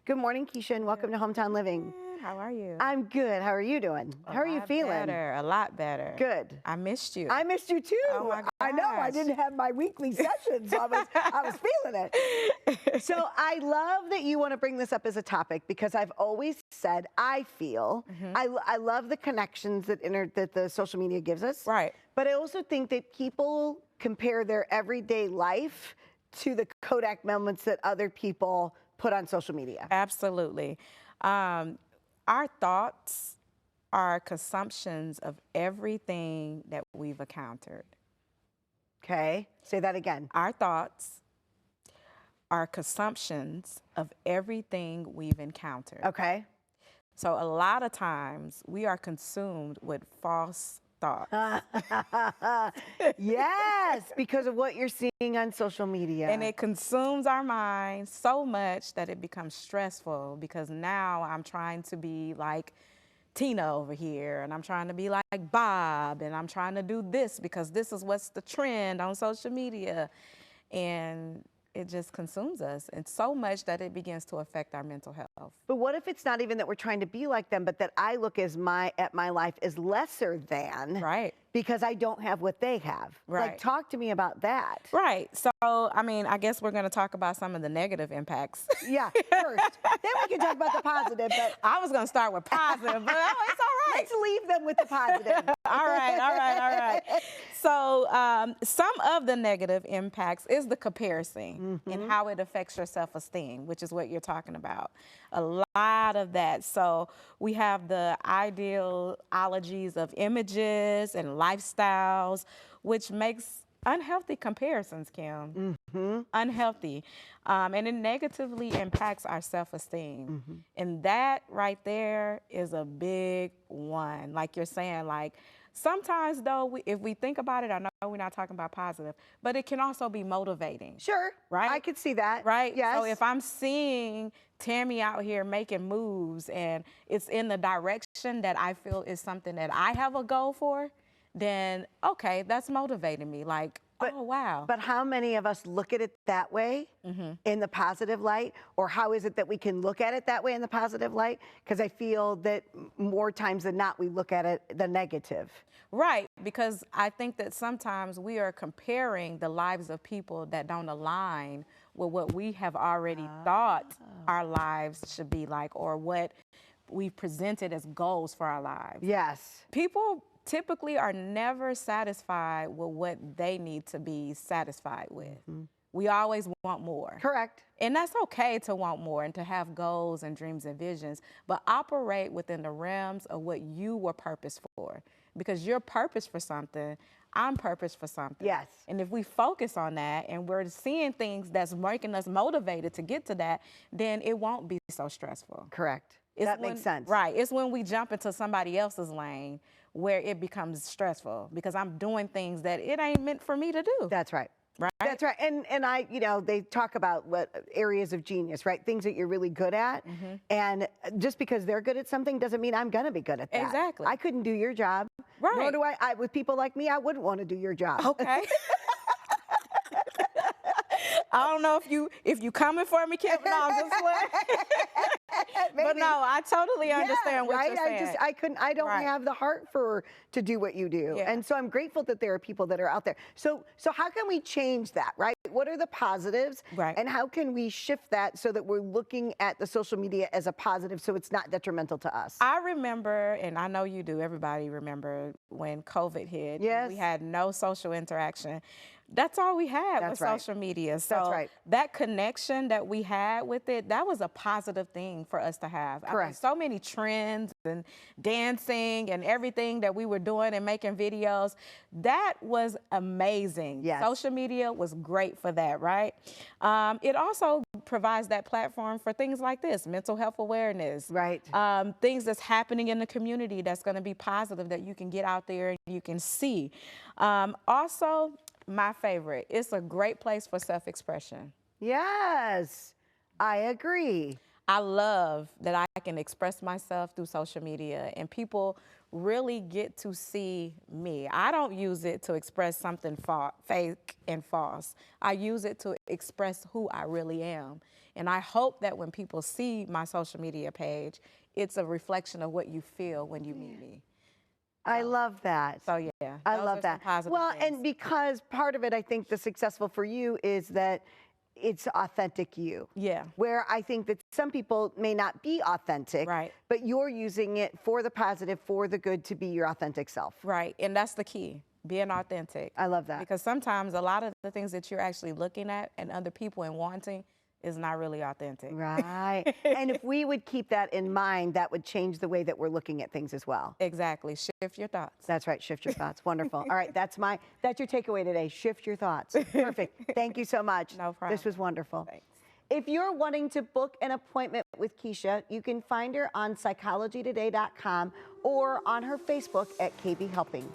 Good morning, Kecia, and welcome to Hometown Living. How are you? I'm good. How are you doing? How are you feeling? A lot better. Good. I missed you. I missed you too. Oh my gosh. I know. I didn't have my weekly session, so I was feeling it. So I love that you want to bring this up as a topic because I've always said I feel I love the connections that the social media gives us. Right. But I also think that people compare their everyday life to the Kodak moments that other people put on social media. Absolutely. Our thoughts are consumptions of everything that we've encountered. Okay, say that again. Our thoughts are consumptions of everything we've encountered. Okay. So a lot of times we are consumed with false thoughts. Yes, because of what you're seeing on social media. And it consumes our minds so much that it becomes stressful because now I'm trying to be like Tina over here, and I'm trying to be like Bob, and I'm trying to do this because this is what's the trend on social media. And it just consumes us, and so much that it begins to affect our mental health. But what if it's not even that we're trying to be like them, but that I look at my life as lesser than, right? Because I don't have what they have. Right. Like, talk to me about that. Right. So, I mean, I guess we're going to talk about some of the negative impacts. Yeah, first. Then we can talk about the positive. But I was going to start with positive, but it's all right. Let's leave them with the positive. All right. So some of the negative impacts is the comparison and how it affects your self-esteem, which is what you're talking about. A lot of that. So we have the ideologies of images and lifestyles, which makes unhealthy comparisons, Kim. Unhealthy. And it negatively impacts our self-esteem. And that right there is a big one. Like you're saying, like, sometimes, though, if we think about it, I know we're not talking about positive, but it can also be motivating. Sure. Right? I could see that. Right? Yes. So if I'm seeing Tammy out here making moves and it's in the direction that I feel is something that I have a goal for, then, okay, that's motivating me. Like, oh, wow. But how many of us look at it that way in the positive light? Or how is it that we can look at it that way in the positive light? Because I feel that more times than not, we look at it the negative. Right, because I think that sometimes we are comparing the lives of people that don't align with what we have already thought our lives should be like, or what we presented as goals for our lives. Yes. People typically are never satisfied with what they need to be satisfied with. We always want more. Correct. And that's okay to want more and to have goals and dreams and visions, but operate within the realms of what you were purposed for. Because you're purposed for something, I'm purposed for something. Yes. And if we focus on that and we're seeing things that's making us motivated to get to that, then it won't be so stressful. Correct. That makes sense. Right. It's when we jump into somebody else's lane where it becomes stressful because I'm doing things that it ain't meant for me to do. That's right. Right. That's right. And I, they talk about what areas of genius, right? Things that you're really good at. And just because they're good at something doesn't mean I'm going to be good at that. Exactly. I couldn't do your job. Right. Nor do I with people like me, I wouldn't want to do your job. Okay. I don't know if you coming for me, Kim. No, I'm just playing. But no, I totally understand what you're saying. I don't have the heart to do what you do. Yeah. And so I'm grateful that there are people that are out there. So how can we change that, right? What are the positives? Right. And how can we shift that so that we're looking at the social media as a positive so it's not detrimental to us? I remember, and I know you do, everybody remember when COVID hit. Yes. We had no social interaction. That's all we had with social media. So that connection that we had with it, that was a positive thing for us to have. Correct. I mean, so many trends and dancing and everything that we were doing and making videos, that was amazing. Yes. Social media was great for that, right? It also provides that platform for things like this, mental health awareness. Right. Things that's happening in the community that's going to be positive that you can get out there and you can see. Also, my favorite, it's a great place for self-expression. Yes, I agree. I love that I can express myself through social media and people really get to see me. I don't use it to express something fake and false. I use it to express who I really am. And I hope that when people see my social media page, it's a reflection of what you feel when you meet me. I love that. So yeah, I those love are that. some positive Well, things. and because part of it, I think the successful for you is that it's authentic you. Yeah. Where I think that some people may not be authentic, Right. but you're using it for the positive, for the good, to be your authentic self. Right, and that's the key, being authentic. I love that. Because sometimes a lot of the things that you're actually looking at and other people and wanting is not really authentic. Right. And if we would keep that in mind, that would change the way that we're looking at things as well. Exactly, shift your thoughts. That's right, shift your thoughts. Wonderful. All right, that's your takeaway today. Shift your thoughts. Perfect. Thank you so much. No problem. This was wonderful. Thanks. If you're wanting to book an appointment with Kecia, you can find her on psychologytoday.com or on her Facebook at KB Helping.